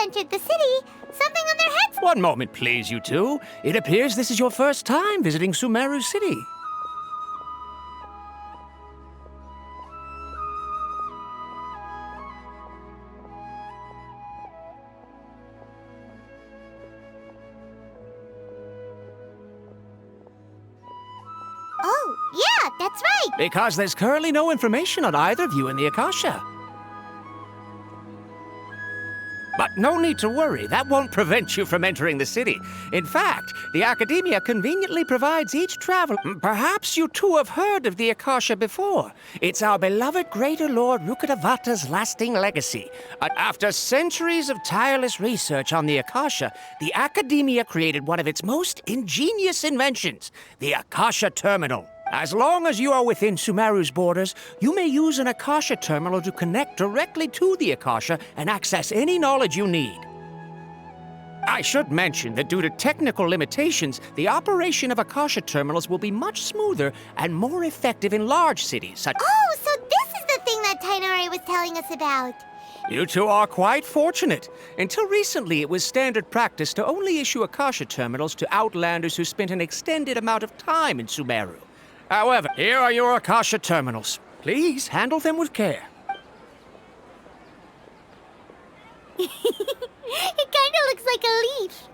entered the city, something on their heads... One moment, please, you two. It appears this is your first time visiting Sumeru City. Oh, yeah, that's right. Because there's currently no information on either of you in the Akasha. But no need to worry, that won't prevent you from entering the city. In fact, the Academia conveniently provides each traveler... Perhaps you two have heard of the Akasha before. It's our beloved Greater Lord Rukkhadevata's lasting legacy. After centuries of tireless research on the Akasha, the Academia created one of its most ingenious inventions, the Akasha Terminal. As long as you are within Sumeru's borders, you may use an Akasha terminal to connect directly to the Akasha and access any knowledge you need. I should mention that due to technical limitations, the operation of Akasha terminals will be much smoother and more effective in large cities such... Oh, so this is the thing that Tainari was telling us about. You two are quite fortunate. Until recently, it was standard practice to only issue Akasha terminals to outlanders who spent an extended amount of time in Sumeru. However, here are your Akasha terminals. Please handle them with care. It kind of looks like a leaf.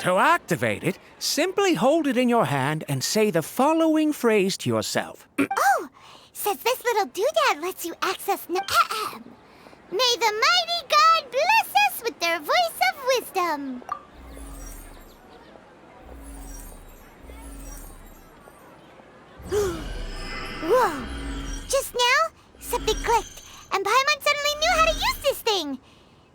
To activate it, simply hold it in your hand and say the following phrase to yourself. Oh, says this little doodad lets you access... May the mighty God bless us with their voice of wisdom. Whoa! Just now, something clicked, and Paimon suddenly knew how to use this thing.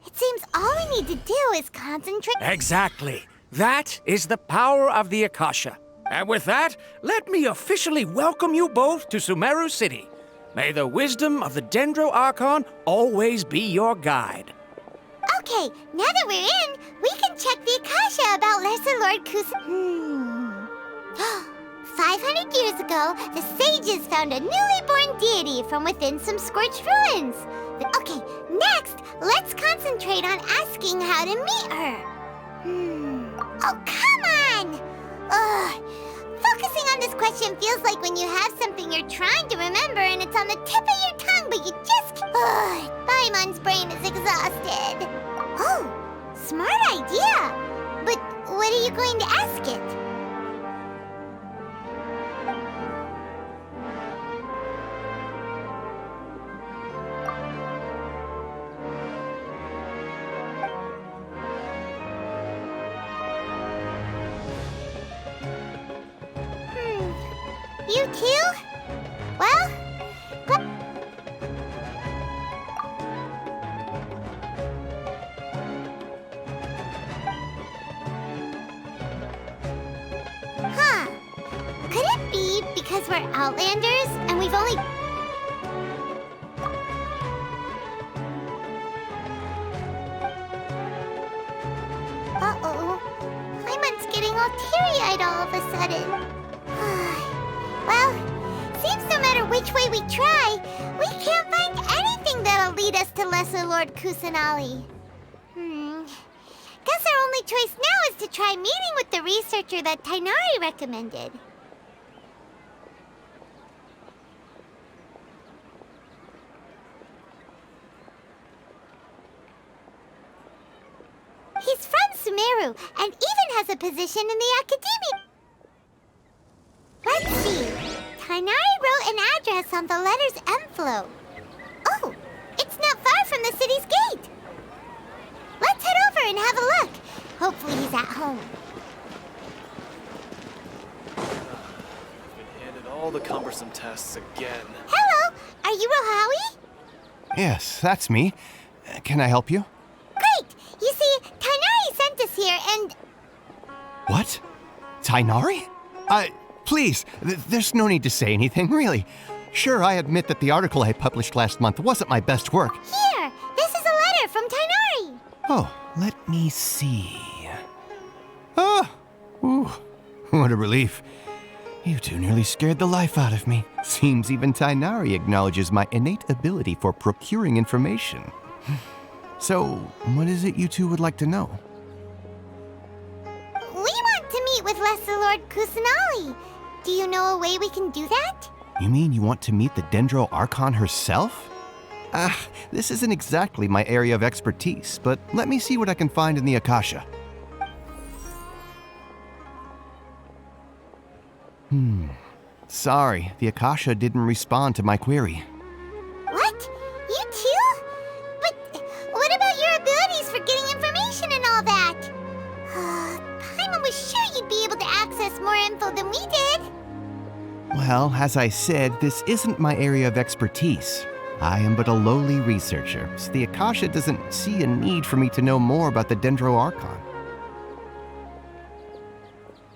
It seems all we need to do is concentrate... Exactly. That is the power of the Akasha. And with that, let me officially welcome you both to Sumeru City. May the wisdom of the Dendro Archon always be your guide. Okay, now that we're in, we can check the Akasha about Lesser Lord Kusan... 500 years ago, the sages found a newly born deity from within some scorched ruins. Okay, next, let's concentrate on asking how to meet her. Oh, come on! Ugh. Focusing on this question feels like when you have something you're trying to remember and it's on the tip of your tongue, but you just can't. Ugh, Paimon's brain is exhausted. Oh, smart idea. But what are you going to ask it? You too? Well, huh. Could it be because we're Outlanders and we've only... Uh-oh. Paimon's getting all teary-eyed all of a sudden. Well, seems no matter which way we try, we can't find anything that'll lead us to Lesser Lord Kusanali. Guess our only choice now is to try meeting with the researcher that Tainari recommended. He's from Sumeru and even has a position in the Academia. Let's see. Tainari wrote an address on the letter's envelope. Oh, it's not far from the city's gate. Let's head over and have a look. Hopefully he's at home. Been handed all the cumbersome tasks again. Hello, are you Rohawi? Yes, that's me. Can I help you? Great! You see, Tainari sent us here and... What? Tainari? Please, there's no need to say anything, really. Sure, I admit that the article I published last month wasn't my best work. Here, this is a letter from Tainari. Oh, let me see. Oh, ooh, what a relief. You two nearly scared the life out of me. Seems even Tainari acknowledges my innate ability for procuring information. So, what is it you two would like to know? We want to meet with Lesser Lord Kusanali. Do you know a way we can do that? You mean you want to meet the Dendro Archon herself? This isn't exactly my area of expertise, but let me see what I can find in the Akasha. Sorry, the Akasha didn't respond to my query. What? You too? But what about your abilities for getting information and all that? Paimon was sure you'd be able to access more info than we did. Well, as I said, this isn't my area of expertise. I am but a lowly researcher, so the Akasha doesn't see a need for me to know more about the Dendro Archon.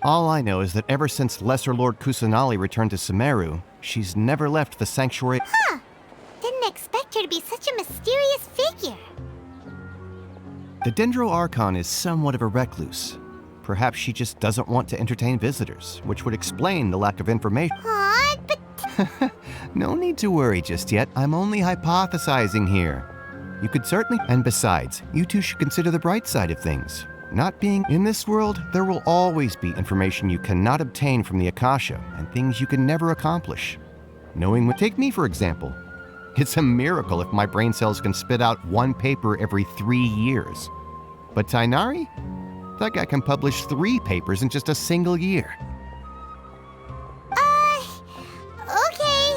All I know is that ever since Lesser Lord Kusanali returned to Sumeru, she's never left the sanctuary. Didn't expect her to be such a mysterious figure. The Dendro Archon is somewhat of a recluse. Perhaps she just doesn't want to entertain visitors, which would explain the lack of information. Aw, but No need to worry just yet. I'm only hypothesizing here. You could certainly... And besides, you two should consider the bright side of things. Not being in this world, there will always be information you cannot obtain from the Akasha and things you can never accomplish. Knowing what... Take me, for example. It's a miracle if my brain cells can spit out one paper every 3 years. But Tainari? That guy can publish 3 papers in just a single year. okay.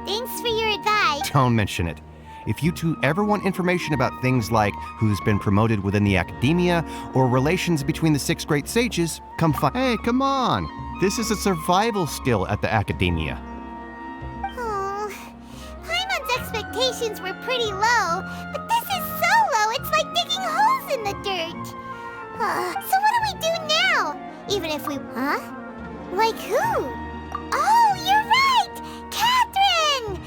Thanks for your advice. Don't mention it. If you two ever want information about things like who's been promoted within the academia or relations between the 6 great sages, come find... Hey, come on! This is a survival skill at the academia. Oh, Paimon's expectations were pretty low, but this is so low it's like digging holes in the dirt. So what do we do now? Even if we... Huh? Like who? Oh, you're right! Catherine!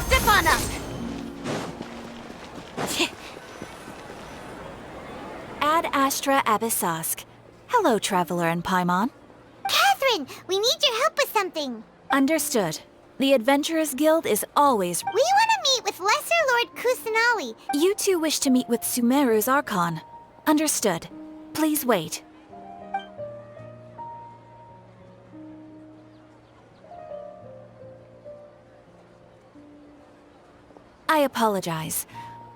Step on up! Ad Astra Abyssosk. Hello, Traveler and Paimon. Catherine, we need your help with something. Understood. The Adventurers Guild is always... We want to meet with Lesser Lord Kusanali. You two wish to meet with Sumeru's Archon. Understood. Please wait. I apologize,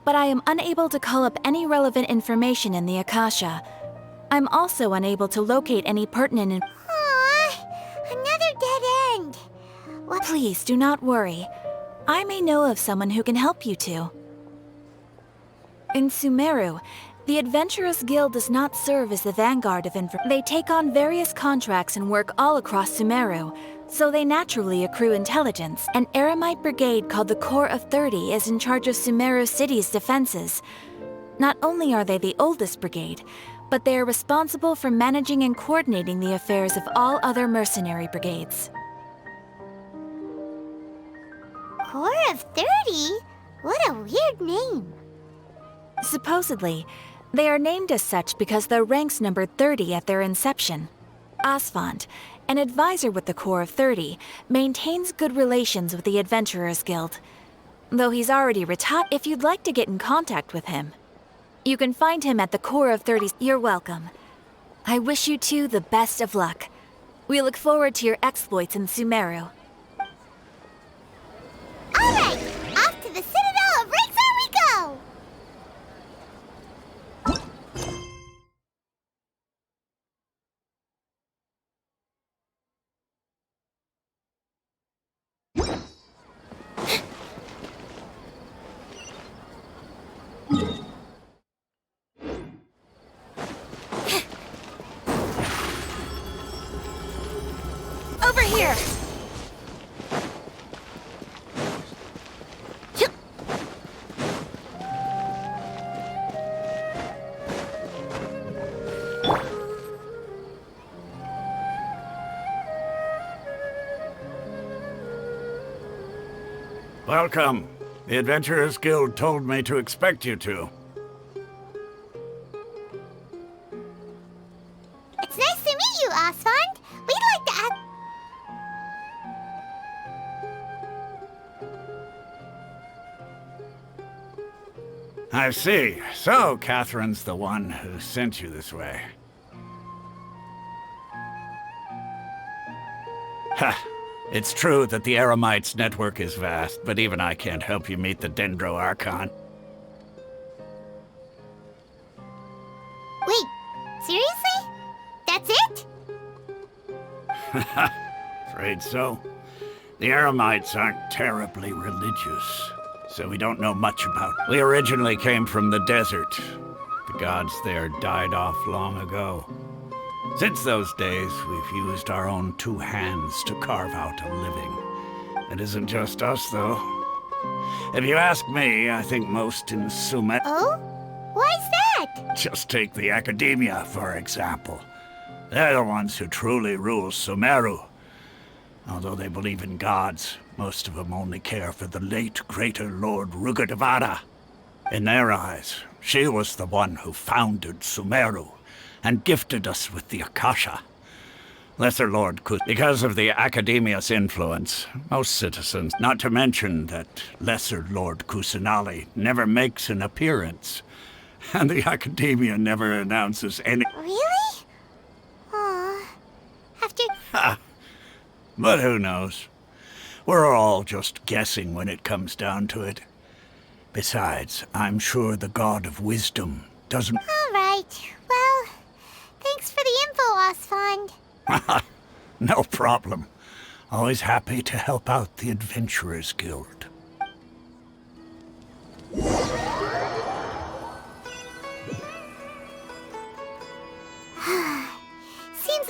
but I am unable to call up any relevant information in the Akasha. I'm also unable to locate any pertinent Aww, another dead end. What? Please do not worry. I may know of someone who can help you two. In Sumeru, the Adventurers Guild does not serve as the vanguard of information. They take on various contracts and work all across Sumeru, so they naturally accrue intelligence. An Eremite brigade called the Corps of 30 is in charge of Sumeru City's defenses. Not only are they the oldest brigade, but they are responsible for managing and coordinating the affairs of all other mercenary brigades. Corps of 30? What a weird name. Supposedly, they are named as such because their ranks numbered 30 at their inception. Asfand, an advisor with the Corps of 30, maintains good relations with the Adventurers Guild. Though he's already retired, if you'd like to get in contact with him, you can find him at the Corps of 30's. You're welcome. I wish you two the best of luck. We look forward to your exploits in Sumeru. All right, off to the Citadel of Rexar we go! Over here! Welcome. The Adventurers Guild told me to expect you two. It's nice to meet you, Osfond. We'd like to ask... I see. So, Catherine's the one who sent you this way. Ha! It's true that the Eremites' network is vast, but even I can't help you meet the Dendro Archon. Wait, seriously? That's it? Afraid so. The Eremites aren't terribly religious, so we don't know much about. We originally came from the desert. The gods there died off long ago. Since those days, we've used our own two hands to carve out a living. It isn't just us, though. If you ask me, I think most in Sumer... Oh? Why's that? Just take the Academia, for example. They're the ones who truly rule Sumeru. Although they believe in gods, most of them only care for the late Greater Lord Rugadavara. In their eyes, she was the one who founded Sumeru and gifted us with the Akasha. Lesser Lord because of the Academia's influence, most citizens, not to mention that Lesser Lord Kusanali never makes an appearance, and the Academia never announces any... Really? Aw. After... Ha! But who knows? We're all just guessing when it comes down to it. Besides, I'm sure the God of Wisdom doesn't... All right. Well, thanks for the info, Osfond. No problem. Always happy to help out the Adventurers Guild. Seems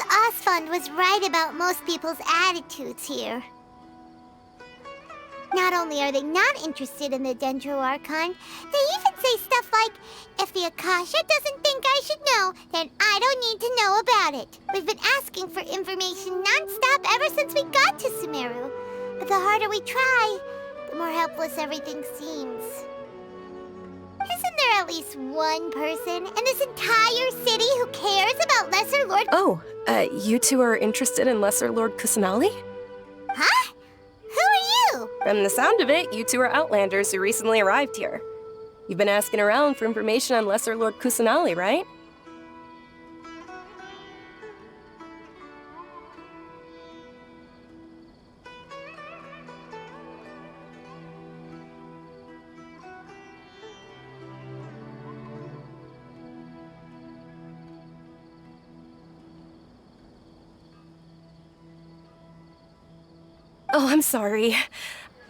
Osfond was right about most people's attitudes here. Not only are they not interested in the Dendro Archon, they even say stuff like, if the Akasha doesn't think I should know, then I don't need to know about it. We've been asking for information non-stop ever since we got to Sumeru. But the harder we try, the more helpless everything seems. Isn't there at least one person in this entire city who cares about Lesser Lord... Oh, you two are interested in Lesser Lord Kusanali? Huh? Who are you? From the sound of it, you two are Outlanders who recently arrived here. You've been asking around for information on Lesser Lord Kusanali, right? Oh, I'm sorry.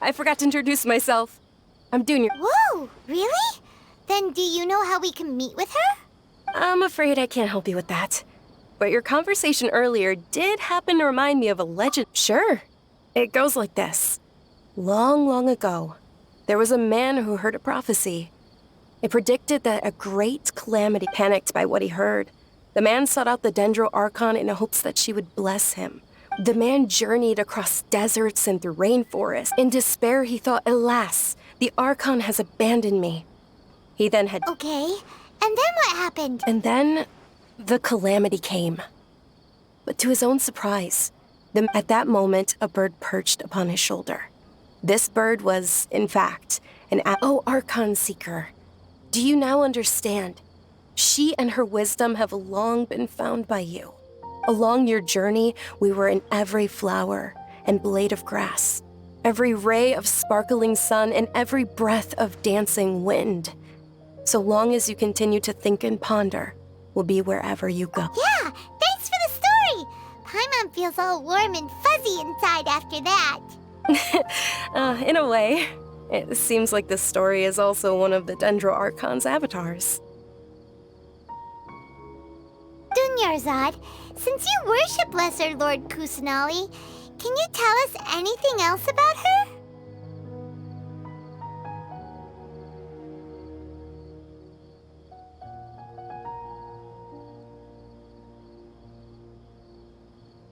I forgot to introduce myself. I'm doing your... Whoa, really? Then do you know how we can meet with her? I'm afraid I can't help you with that. But your conversation earlier did happen to remind me of a legend. Sure. It goes like this. Long, long ago, there was a man who heard a prophecy. It predicted that a great calamity. Panicked by what he heard, the man sought out the Dendro Archon in hopes that she would bless him. The man journeyed across deserts and through rainforests. In despair, he thought, alas, the Archon has abandoned me. He then had... Okay, and then what happened? And then, the calamity came. But to his own surprise, at that moment, a bird perched upon his shoulder. This bird was, in fact, Oh, Archon Seeker, do you now understand? She and her wisdom have long been found by you. Along your journey, we were in every flower and blade of grass, every ray of sparkling sun, and every breath of dancing wind. So long as you continue to think and ponder, we'll be wherever you go. Yeah, thanks for the story! Paimon feels all warm and fuzzy inside after that. In a way, it seems like this story is also one of the Dendro Archon's avatars. Dunyarzad, since you worship Lesser Lord Kusanali, can you tell us anything else about her?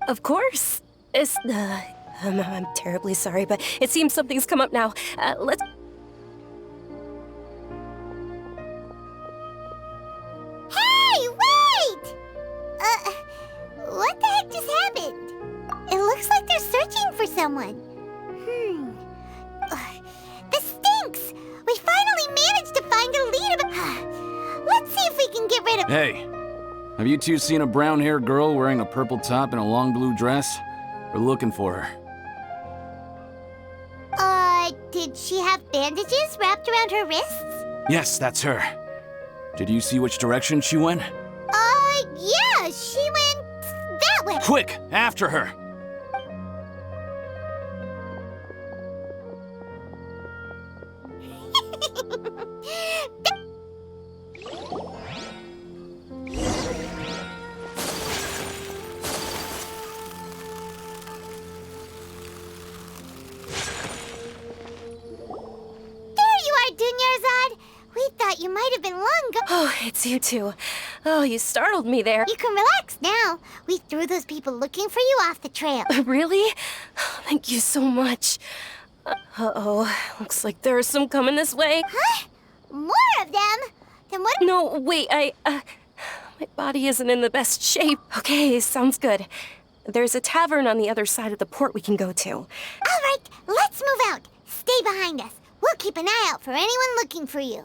Of course. I'm terribly sorry, but it seems something's come up now. Let's... Hey, wait! What the heck just happened? It looks like they're searching for someone. This stinks! We finally managed to find a lead. Let's see if we can get rid of... Hey, have you two seen a brown-haired girl wearing a purple top and a long blue dress? We're looking for her. Did she have bandages wrapped around her wrists? Yes, that's her. Did you see which direction she went? Yeah, she went that way. Quick, after her! We thought you might have been long gone. Oh, it's you two. Oh, you startled me there. You can relax now. We threw those people looking for you off the trail. Really? Thank you so much. Uh-oh. Looks like there are some coming this way. Huh? More of them? Then what? No, wait, my body isn't in the best shape. Okay, sounds good. There's a tavern on the other side of the port we can go to. All right, let's move out. Stay behind us. We'll keep an eye out for anyone looking for you.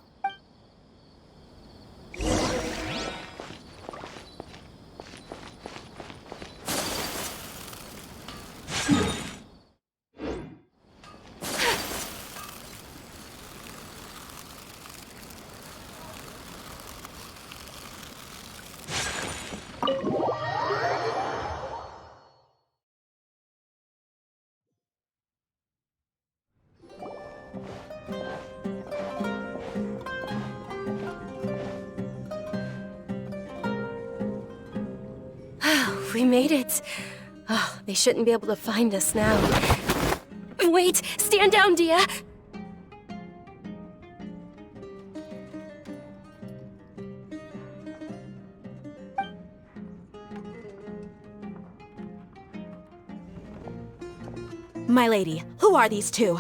We made it. Oh, they shouldn't be able to find us now. Wait! Stand down, Dia! My lady, who are these two?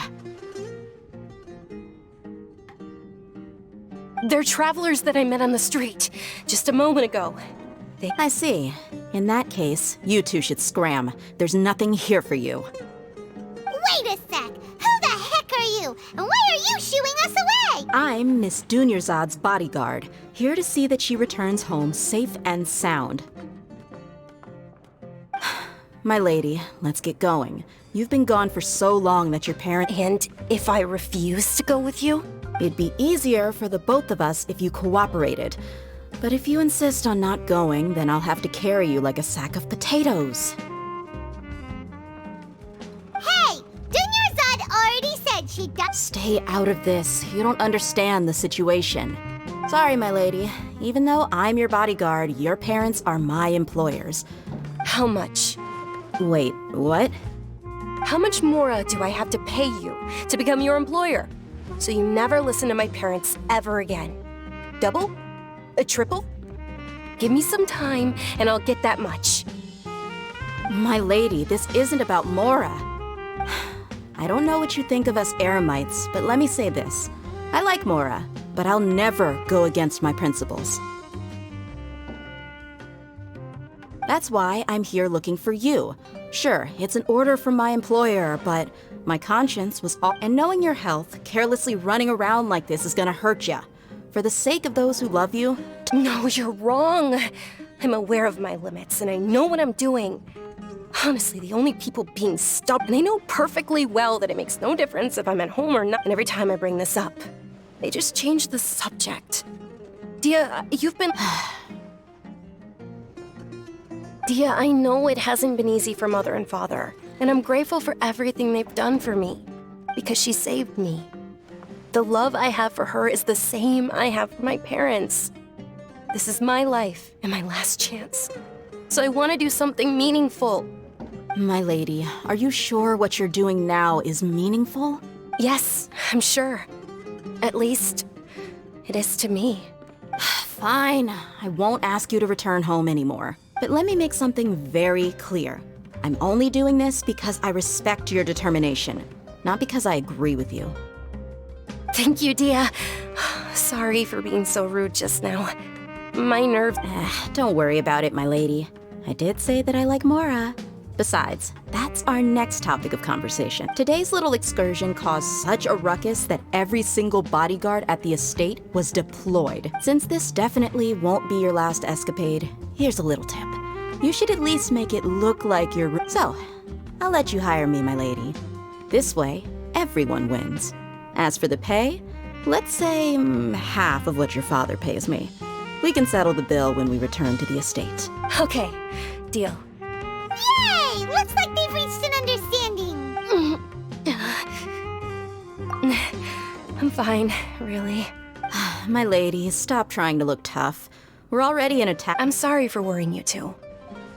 They're travelers that I met on the street just a moment ago. I see. In that case, you two should scram. There's nothing here for you. Wait a sec! Who the heck are you? And why are you shooing us away? I'm Miss Dunyarzad's bodyguard, here to see that she returns home safe and sound. My lady, let's get going. You've been gone for so long that your parent... And if I refuse to go with you? It'd be easier for the both of us if you cooperated. But if you insist on not going, then I'll have to carry you like a sack of potatoes. Hey! Dunyarzad already said she does... Stay out of this. You don't understand the situation. Sorry, my lady. Even though I'm your bodyguard, your parents are my employers. How much? Wait, what? How much more do I have to pay you to become your employer? So you never listen to my parents ever again. Double? A triple? Give me some time and I'll get that much. My lady, this isn't about Mora. I don't know what you think of us Eremites, but let me say this. I like Mora, but I'll never go against my principles. That's why I'm here looking for you. Sure, it's an order from my employer, but my conscience was all... And knowing your health, carelessly running around like this is gonna hurt ya. For the sake of those who love you... No, you're wrong. I'm aware of my limits, and I know what I'm doing. Honestly, the only people being stubborn, they know perfectly well that it makes no difference if I'm at home or not. And every time I bring this up, they just change the subject. Dia, you've been... Dia, I know it hasn't been easy for Mother and Father, and I'm grateful for everything they've done for me, because she saved me. The love I have for her is the same I have for my parents. This is my life and my last chance. So I want to do something meaningful. My lady, are you sure what you're doing now is meaningful? Yes, I'm sure. At least, it is to me. Fine. I won't ask you to return home anymore. But let me make something very clear. I'm only doing this because I respect your determination, not because I agree with you. Thank you, Dia. Sorry for being so rude just now. My nerves... Don't worry about it, my lady. I did say that I like Mora. Besides, that's our next topic of conversation. Today's little excursion caused such a ruckus that every single bodyguard at the estate was deployed. Since this definitely won't be your last escapade, here's a little tip. You should at least make it look like you're... So, I'll let you hire me, my lady. This way, everyone wins. As for the pay, let's say half of what your father pays me. We can settle the bill when we return to the estate. Okay, deal. Yay! Looks like they've reached an understanding. I'm fine, really. My lady, stop trying to look tough. We're already in attack. I'm sorry for worrying you two.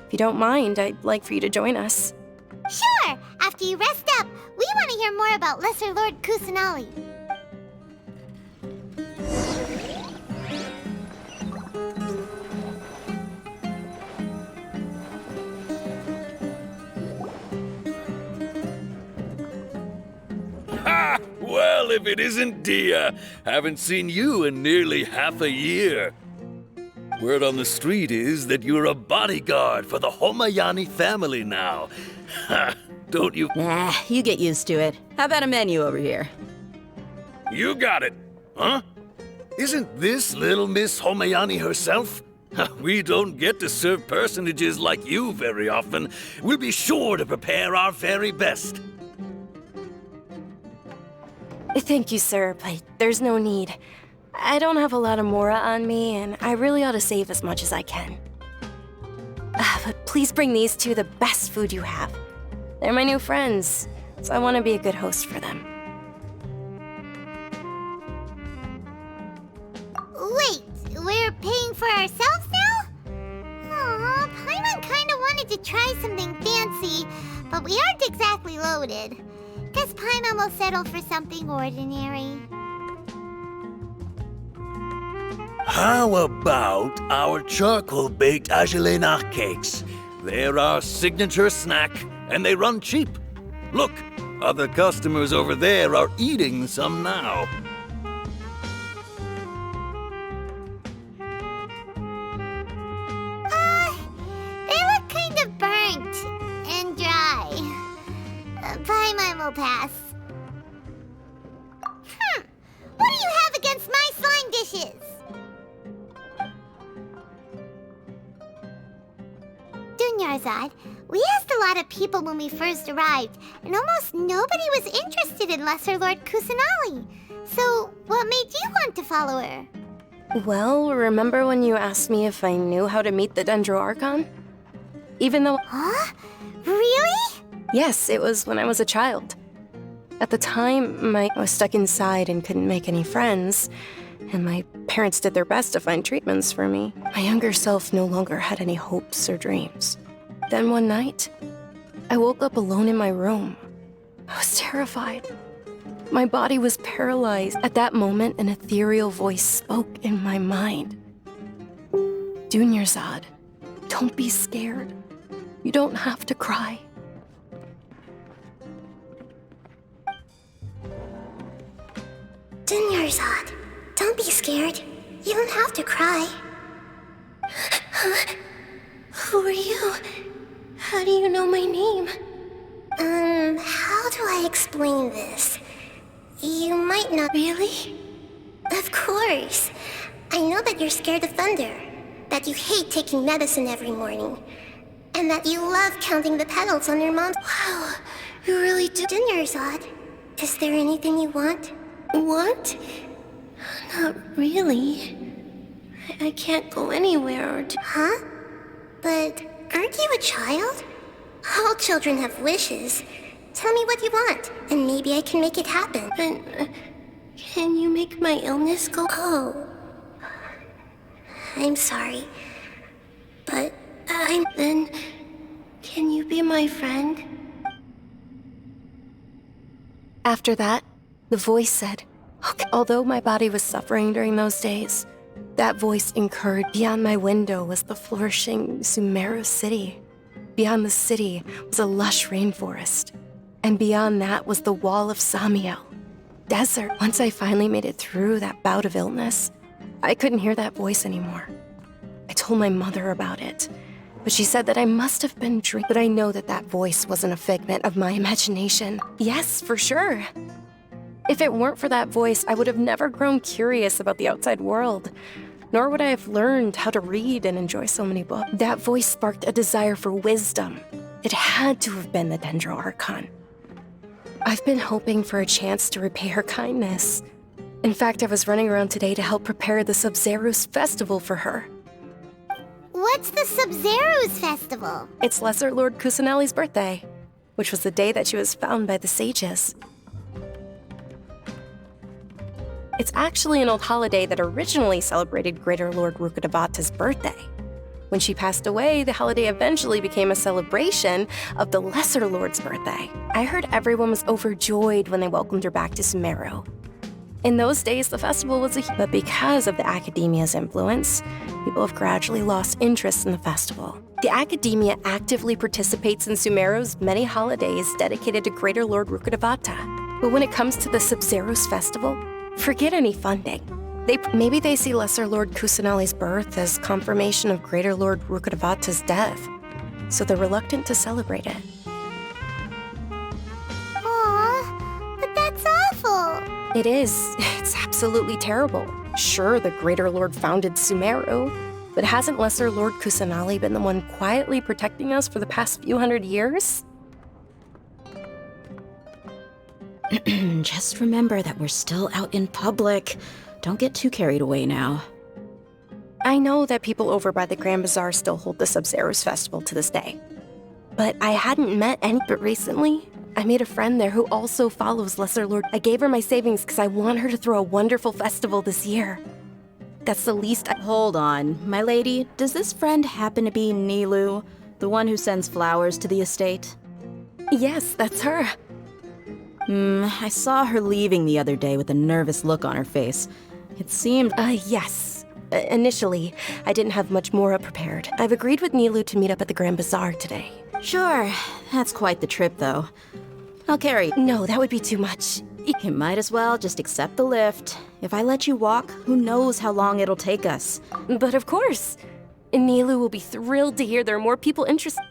If you don't mind, I'd like for you to join us. Sure! After you rest up, we want to hear more about Lesser Lord Kusanali. Ha! Well, if it isn't Dia. Haven't seen you in nearly half a year. Word on the street is that you're a bodyguard for the Homayani family now. Ha! Don't you... Nah, you get used to it. How about a menu over here? You got it. Huh? Isn't this little Miss Homayani herself? We don't get to serve personages like you very often. We'll be sure to prepare our very best. Thank you, sir, but there's no need. I don't have a lot of Mora on me, and I really ought to save as much as I can. But please bring these two the best food you have. They're my new friends, so I want to be a good host for them. Wait, we're paying for ourselves now? Aw, Paimon kinda wanted to try something fancy, but we aren't exactly loaded. Guess Paimon will settle for something ordinary. How about our charcoal-baked Agelenach cakes? They're our signature snack, and they run cheap. Look, other customers over there are eating some now. They look kind of burnt and dry. Paimon will pass. What do you have against my slime dishes? Dunyarzad, we asked a lot of people when we first arrived, and almost nobody was interested in Lesser Lord Kusanali. So, what made you want to follow her? Well, remember when you asked me if I knew how to meet the Dendroarchon? Even though... Huh? Really? Yes, it was when I was a child. At the time, I was stuck inside and couldn't make any friends, and my parents did their best to find treatments for me. My younger self no longer had any hopes or dreams. Then one night, I woke up alone in my room. I was terrified. My body was paralyzed. At that moment, an ethereal voice spoke in my mind. Dunyarzad, don't be scared. You don't have to cry. Dunyarzad, don't be scared. You don't have to cry. Who are you? How do you know my name? How do I explain this? You might not... Really? Of course. I know that you're scared of thunder, that you hate taking medicine every morning, and that you love counting the petals on your mom's... Wow, you really do. Dunyarzad, is there anything you want? Want? Not really. I can't go anywhere or Huh? But aren't you a child? All children have wishes. Tell me what you want, and maybe I can make it happen. But, can you make my illness go? Oh. I'm sorry. But, Then, can you be my friend? After that, the voice said, okay. Although my body was suffering during those days, that voice encouraged. Beyond my window was the flourishing Sumeru city. Beyond the city was a lush rainforest. And beyond that was the wall of Samiel. Desert. Once I finally made it through that bout of illness, I couldn't hear that voice anymore. I told my mother about it, but she said that I must have been dreaming. But I know that that voice wasn't a figment of my imagination. Yes, for sure. If it weren't for that voice, I would have never grown curious about the outside world, nor would I have learned how to read and enjoy so many books. That voice sparked a desire for wisdom. It had to have been the Dendro Archon. I've been hoping for a chance to repay her kindness. In fact, I was running around today to help prepare the Sub-Zerus festival for her. What's the Sub-Zerus festival? It's Lesser Lord Kusanali's birthday, which was the day that she was found by the sages. It's actually an old holiday that originally celebrated Greater Lord Rukkhadevata's birthday. When she passed away, the holiday eventually became a celebration of the Lesser Lord's birthday. I heard everyone was overjoyed when they welcomed her back to Sumeru. In those days, the festival was but because of the Academia's influence, people have gradually lost interest in the festival. The Academia actively participates in Sumeru's many holidays dedicated to Greater Lord Rukkhadevata. But when it comes to the Sub-Zerus festival, forget any funding. Maybe they see Lesser Lord Kusanali's birth as confirmation of Greater Lord Rukkhadevata's death, so they're reluctant to celebrate it. Aw, but that's awful. It is. It's absolutely terrible. Sure, the Greater Lord founded Sumeru, but hasn't Lesser Lord Kusanali been the one quietly protecting us for the past few hundred years? Just remember that we're still out in public. Don't get too carried away now. I know that people over by the Grand Bazaar still hold the Sub-Zerus festival to this day. But I hadn't met any. But recently, I made a friend there who also follows Lesser Lord. I gave her my savings because I want her to throw a wonderful festival this year. That's the least I— Hold on, my lady. Does this friend happen to be Nilu, the one who sends flowers to the estate? Yes, that's her. I saw her leaving the other day with a nervous look on her face. It seemed— Yes. Initially, I didn't have much more prepared. I've agreed with Nilu to meet up at the Grand Bazaar today. Sure. That's quite the trip, though. I'll carry you. No, that would be too much. You might as well just accept the lift. If I let you walk, who knows how long it'll take us. But of course. Nilu will be thrilled to hear there are more people interested.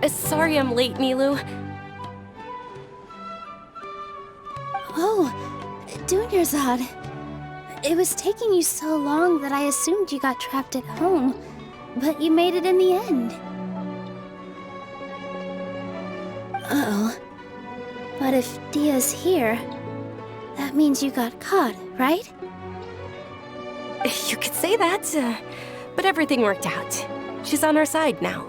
Sorry I'm late, Nilu. Oh, Dunyarzad. It was taking you so long that I assumed you got trapped at home, but you made it in the end. Uh-oh. But if Dia's here, that means you got caught, right? You could say that, but everything worked out. She's on our side now.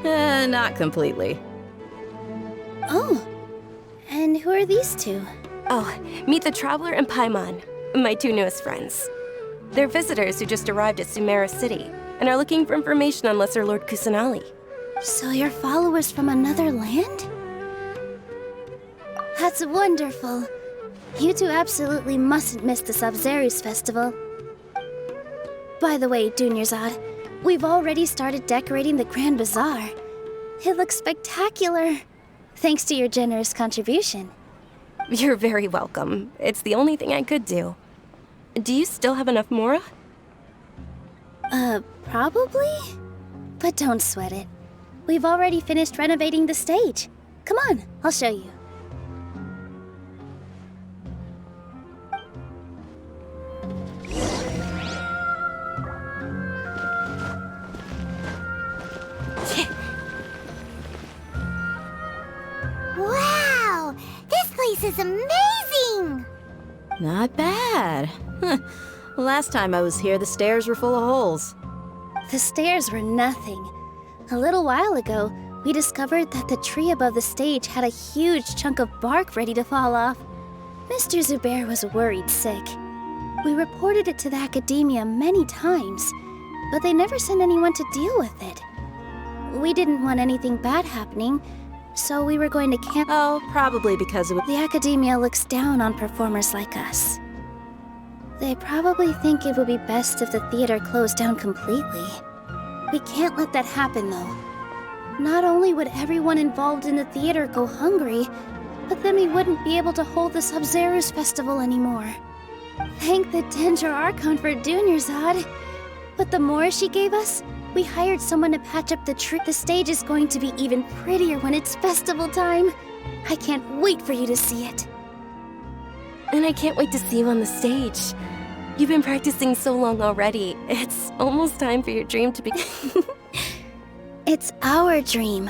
Not completely. Oh, and who are these two? Oh, meet the Traveler and Paimon, my two newest friends. They're visitors who just arrived at Sumeru City and are looking for information on Lesser Lord Kusanali. So you're followers from another land? That's wonderful. You two absolutely mustn't miss the Sabzeruz festival. By the way, Dunyarzad, we've already started decorating the Grand Bazaar. It looks spectacular, thanks to your generous contribution. You're very welcome. It's the only thing I could do. Do you still have enough Mora? Probably? But don't sweat it. We've already finished renovating the stage. Come on, I'll show you. Wow! This place is amazing! Not bad. Last time I was here, the stairs were full of holes. The stairs were nothing. A little while ago, we discovered that the tree above the stage had a huge chunk of bark ready to fall off. Mr. Zubair was worried sick. We reported it to the academia many times, but they never sent anyone to deal with it. We didn't want anything bad happening, so we were going to camp. Oh, probably because it was... The academia looks down on performers like us. They probably think it would be best if the theater closed down completely. We can't let that happen, though. Not only would everyone involved in the theater go hungry, but then we wouldn't be able to hold the Sabzeruz festival anymore. Thank the Dendro Archon for Dunyarzad. But the more she gave us, we hired someone to patch up the tree. The stage is going to be even prettier when it's festival time. I can't wait for you to see it. And I can't wait to see you on the stage. You've been practicing so long already. It's almost time for your dream to be... It's our dream.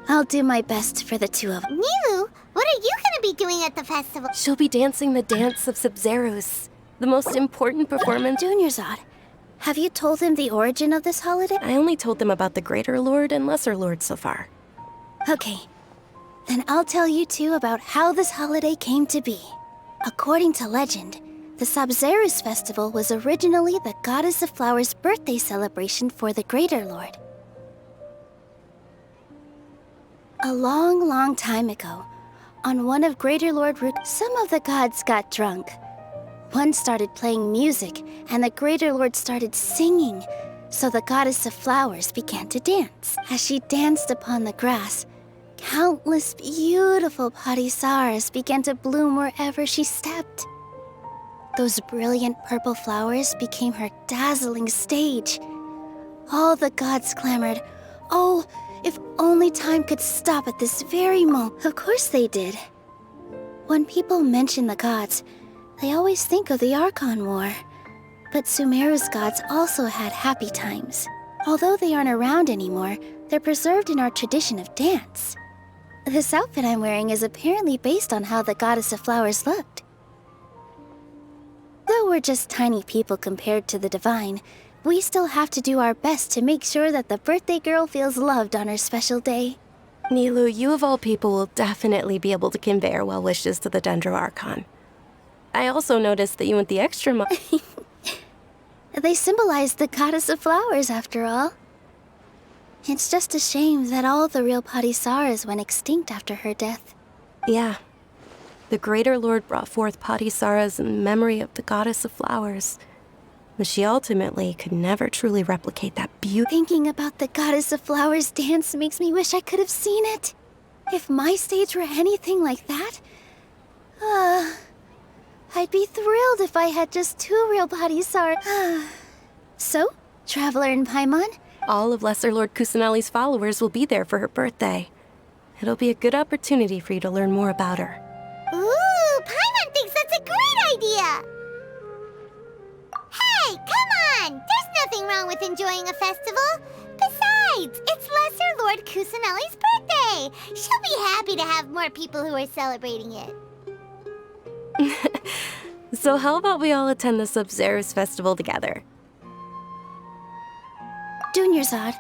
I'll do my best for the two of us. Nilu, what are you gonna be doing at the festival? She'll be dancing the dance of Sabzeruz, the most important performance... Dunyarzad, have you told him the origin of this holiday? I only told them about the Greater Lord and Lesser Lord so far. Okay, then I'll tell you two about how this holiday came to be. According to legend, the Sabzeruz festival was originally the Goddess of Flowers' birthday celebration for the Greater Lord. A long, long time ago, on one of Greater Lord Rook, some of the gods got drunk. One started playing music, and the Greater Lord started singing, so the Goddess of Flowers began to dance. As she danced upon the grass, countless beautiful parisaras began to bloom wherever she stepped. Those brilliant purple flowers became her dazzling stage. All the gods clamored, "Oh, if only time could stop at this very moment." Of course they did. When people mention the gods, they always think of the Archon War. But Sumeru's gods also had happy times. Although they aren't around anymore, they're preserved in our tradition of dance. This outfit I'm wearing is apparently based on how the Goddess of Flowers looked. Though we're just tiny people compared to the Divine, we still have to do our best to make sure that the birthday girl feels loved on her special day. Nilu, you of all people will definitely be able to convey our well wishes to the Dendro Archon. I also noticed that you went the extra mile. They symbolize the Goddess of Flowers, after all. It's just a shame that all the real Parisaras went extinct after her death. Yeah. The Greater Lord brought forth Parisaras in memory of the Goddess of Flowers. But she ultimately could never truly replicate that beauty. Thinking about the Goddess of Flowers dance makes me wish I could have seen it. If my stage were anything like that, I'd be thrilled if I had just two real Parisaras. So, Traveler and Paimon, All of Lesser Lord Kusanali's followers will be there for her birthday. It'll be a good opportunity for you to learn more about her. Ooh, Paimon thinks that's a great idea! Hey, come on! There's nothing wrong with enjoying a festival. Besides, it's Lesser Lord Kusanali's birthday. She'll be happy to have more people who are celebrating it. So how about we all attend the Sub-Zerus festival together? Dunyarzad,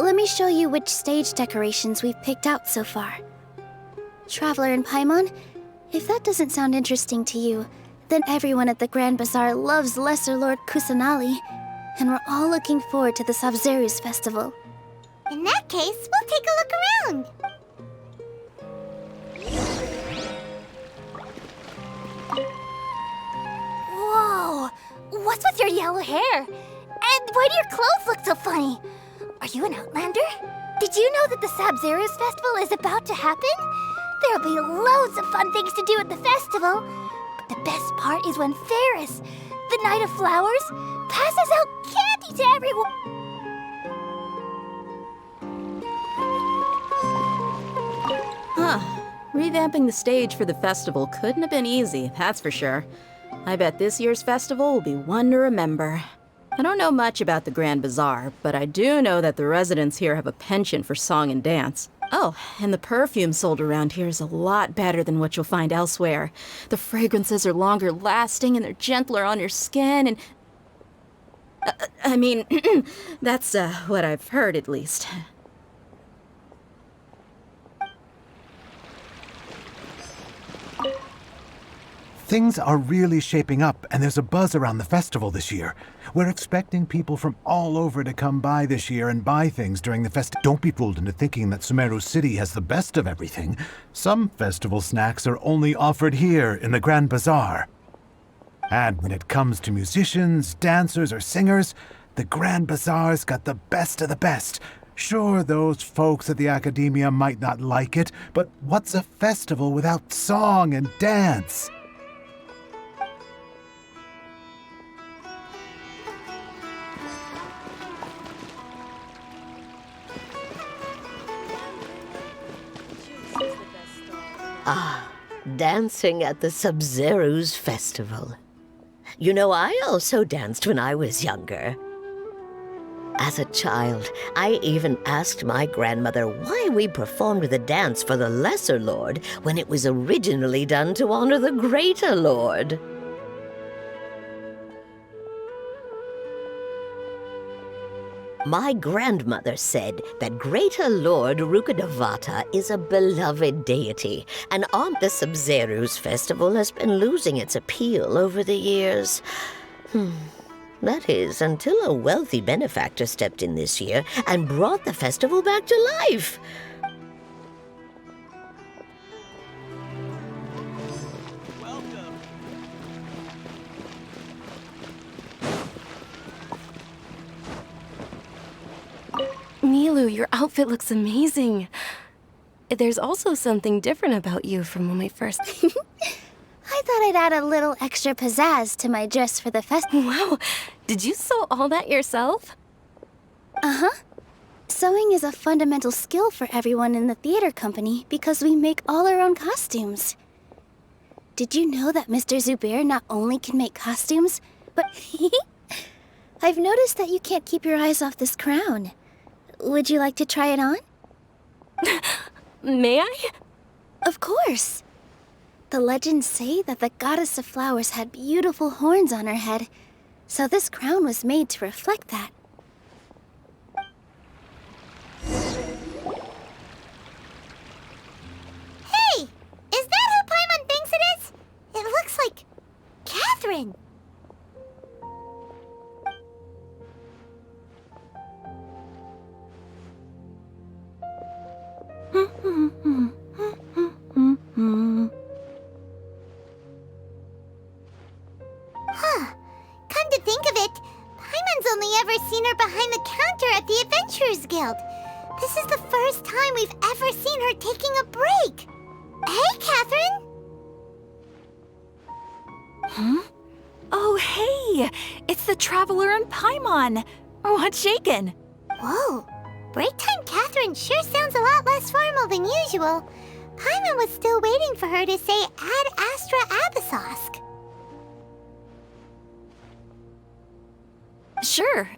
let me show you which stage decorations we've picked out so far. Traveler and Paimon, if that doesn't sound interesting to you, then everyone at the Grand Bazaar loves Lesser Lord Kusanali, and we're all looking forward to the Sub-Zerus festival. In that case, we'll take a look around. Whoa! What's with your yellow hair? And why do your clothes look so funny? Are you an Outlander? Did you know that the Sub-Zerus festival is about to happen? There'll be loads of fun things to do at the festival. But the best part is when Ferris, the Knight of Flowers, passes out candy to everyone. Huh. Revamping the stage for the festival couldn't have been easy, that's for sure. I bet this year's festival will be one to remember. I don't know much about the Grand Bazaar, but I do know that the residents here have a penchant for song and dance. Oh, and the perfume sold around here is a lot better than what you'll find elsewhere. The fragrances are longer lasting and they're gentler on your skin and... I mean, that's what I've heard at least. Things are really shaping up, and there's a buzz around the festival this year. We're expecting people from all over to come by this year and buy things during the festival. Don't be fooled into thinking that Sumeru City has the best of everything. Some festival snacks are only offered here in the Grand Bazaar. And when it comes to musicians, dancers, or singers, the Grand Bazaar's got the best of the best. Sure, those folks at the Academia might not like it, but what's a festival without song and dance? Ah, dancing at the Sub-Zerus festival. You know, I also danced when I was younger. As a child, I even asked my grandmother why we performed the dance for the Lesser Lord when it was originally done to honor the Greater Lord. My grandmother said that Greater Lord Rukkhadevata is a beloved deity, and the Sub-Zerus festival has been losing its appeal over the years. That is, until a wealthy benefactor stepped in this year and brought the festival back to life. Nilu, your outfit looks amazing. There's also something different about you from when we first... I thought I'd add a little extra pizzazz to my dress for the festival. Wow, did you sew all that yourself? Uh-huh. Sewing is a fundamental skill for everyone in the theater company because we make all our own costumes. Did you know that Mr. Zubair not only can make costumes, but... I've noticed that you can't keep your eyes off this crown. Would you like to try it on? May I? Of course. The legends say that the goddess of flowers had beautiful horns on her head, so this crown was made to reflect that. Hey! Is that who Paimon thinks it is? It looks like... Catherine! Huh. Come to think of it, Paimon's only ever seen her behind the counter at the Adventurers Guild. This is the first time we've ever seen her taking a break. Hey, Catherine! Huh? Oh, hey! It's the Traveler and Paimon! What's shaken? Whoa, break time Catherine sure sounds a lot less formal than usual. Paimon was still waiting for her to say Ad Astra Abyssosque. Sure.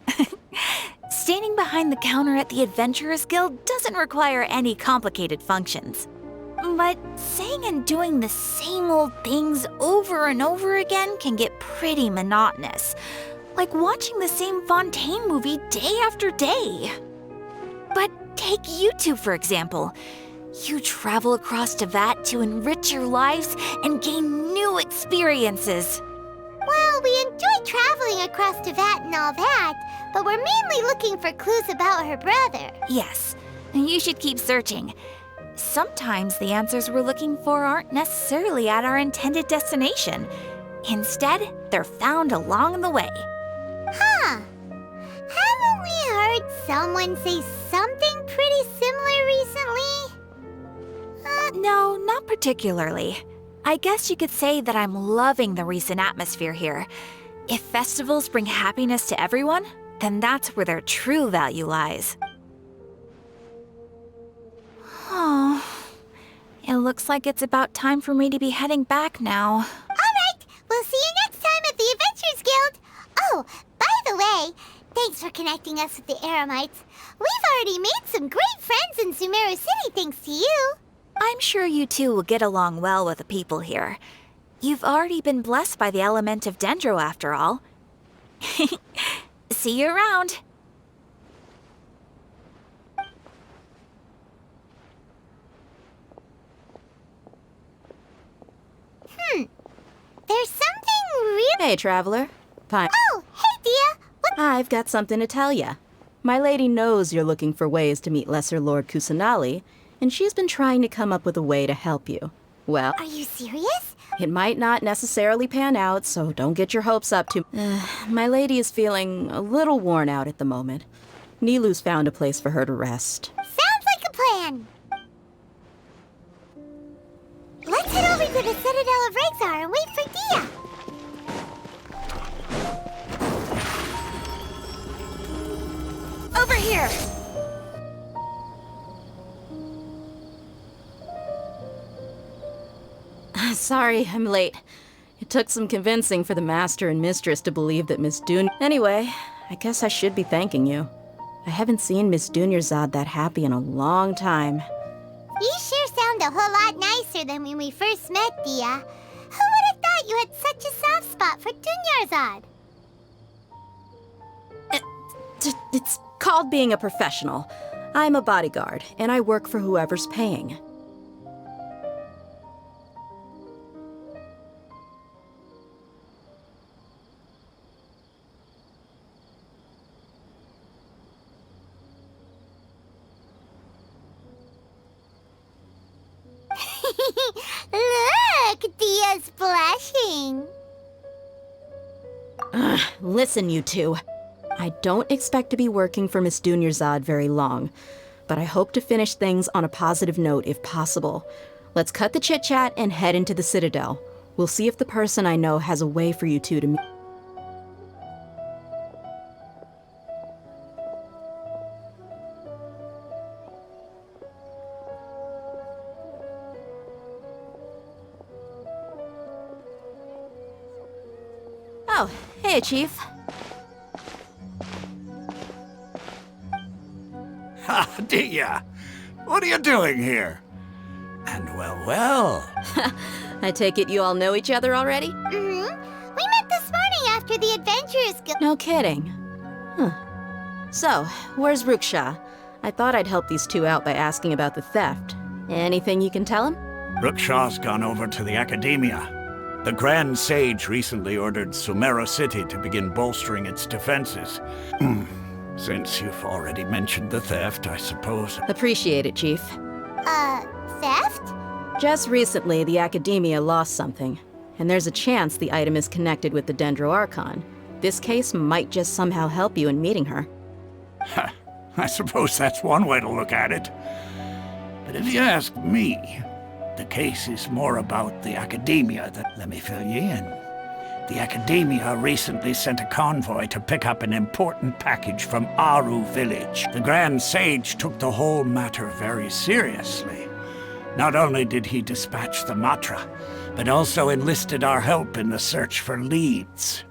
Standing behind the counter at the Adventurers Guild doesn't require any complicated functions. But saying and doing the same old things over and over again can get pretty monotonous. Like watching the same Fontaine movie day after day. But take you two, for example. You travel across Tevat to enrich your lives and gain new experiences. Well, we enjoy traveling across Tevat and all that, but we're mainly looking for clues about her brother. Yes, you should keep searching. Sometimes the answers we're looking for aren't necessarily at our intended destination. Instead, they're found along the way. Huh. Haven't we heard someone say something pretty similar recently? No, not particularly. I guess you could say that I'm loving the recent atmosphere here. If festivals bring happiness to everyone, then that's where their true value lies. Oh, it looks like it's about time for me to be heading back now. All right, we'll see you next time at the Adventurers Guild. Oh, by the way, thanks for connecting us with the Eremites. We've already made some great friends in Sumeru City thanks to you. I'm sure you two will get along well with the people here. You've already been blessed by the element of Dendro after all. See you around. There's something really... Hey, traveler. Fine. Oh, hey, Dia. What... I've got something to tell ya. My lady knows you're looking for ways to meet Lesser Lord Kusanali, and she's been trying to come up with a way to help you. Well... Are you serious? It might not necessarily pan out, so don't get your hopes up too... my lady is feeling a little worn out at the moment. Nilu's found a place for her to rest. Sounds like a plan. Let's head over to the Citadel of Rexar and wait for Dia. Over here! Sorry, I'm late. It took some convincing for the master and mistress to believe that Miss Dun... Anyway, I guess I should be thanking you. I haven't seen Miss Dunyarzad that happy in a long time. You sure sound a whole lot nicer than when we first met, Dia. Who would have thought you had such a soft spot for Dunyarzad? It's called being a professional. I'm a bodyguard, and I work for whoever's paying. Look, Dia's blushing. Listen, you two. I don't expect to be working for Miss Dunyarzad very long, but I hope to finish things on a positive note if possible. Let's cut the chit-chat and head into the Citadel. We'll see if the person I know has a way for you two to meet. Oh, hey, Chief. Ha, Dia! What are you doing here? And well. I take it you all know each other already? Mm-hmm. We met this morning after the Adventurers Guild. No kidding. Huh. So, where's Ruksha? I thought I'd help these two out by asking about the theft. Anything you can tell him? Ruksha's gone over to the Academia. The Grand Sage recently ordered Sumeru City to begin bolstering its defenses. Since you've already mentioned the theft, I suppose. Appreciate it, Chief. Theft? Just recently, the Academia lost something, and there's a chance the item is connected with the Dendro Archon. This case might just somehow help you in meeting her. I suppose that's one way to look at it. But if you ask me, the case is more about the Academia than... Let me fill you in. The Academia recently sent a convoy to pick up an important package from Aru village. The Grand Sage took the whole matter very seriously. Not only did he dispatch the Matra, but also enlisted our help in the search for leads.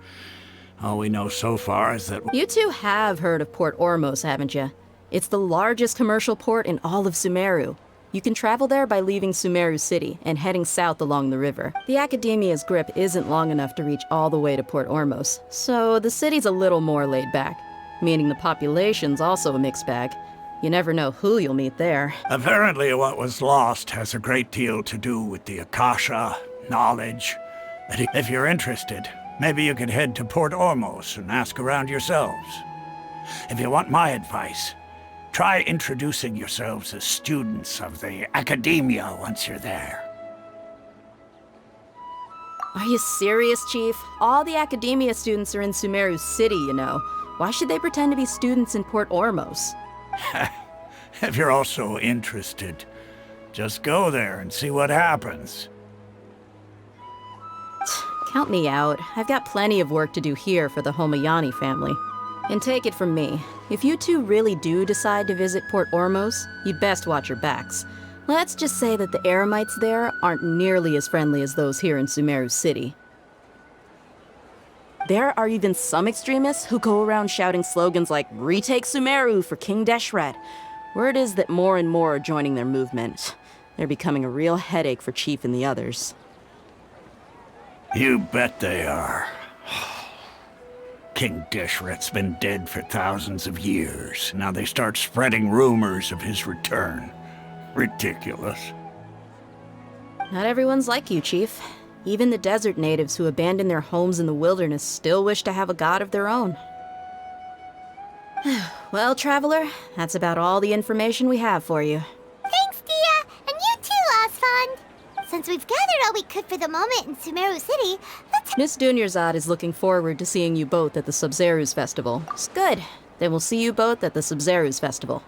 All we know so far is that... You two have heard of Port Ormos, haven't you? It's the largest commercial port in all of Sumeru. You can travel there by leaving Sumeru City and heading south along the river. The Academia's grip isn't long enough to reach all the way to Port Ormos, so the city's a little more laid back, meaning the population's also a mixed bag. You never know who you'll meet there. Apparently what was lost has a great deal to do with the Akasha, knowledge. If you're interested, maybe you could head to Port Ormos and ask around yourselves. If you want my advice, try introducing yourselves as students of the Academia once you're there. Are you serious, Chief? All the Academia students are in Sumeru City, you know. Why should they pretend to be students in Port Ormos? If you're also interested, just go there and see what happens. Count me out. I've got plenty of work to do here for the Homayani family. And take it from me, if you two really do decide to visit Port Ormos, you'd best watch your backs. Let's just say that the Eremites there aren't nearly as friendly as those here in Sumeru City. There are even some extremists who go around shouting slogans like, "Retake Sumeru for King Deshret." Word is that more and more are joining their movement. They're becoming a real headache for Chief and the others. You bet they are. King Deshret's been dead for thousands of years. Now they start spreading rumors of his return. Ridiculous. Not everyone's like you, Chief. Even the desert natives who abandon their homes in the wilderness still wish to have a god of their own. Well, Traveler, that's about all the information we have for you. Thanks, Dia! And you too, Osfond! Since we've gathered all we could for the moment in Sumeru City, let's... Miss Dunyarzad is looking forward to seeing you both at the Sub-Zerus Festival. It's good. Then we'll see you both at the Sub-Zerus Festival.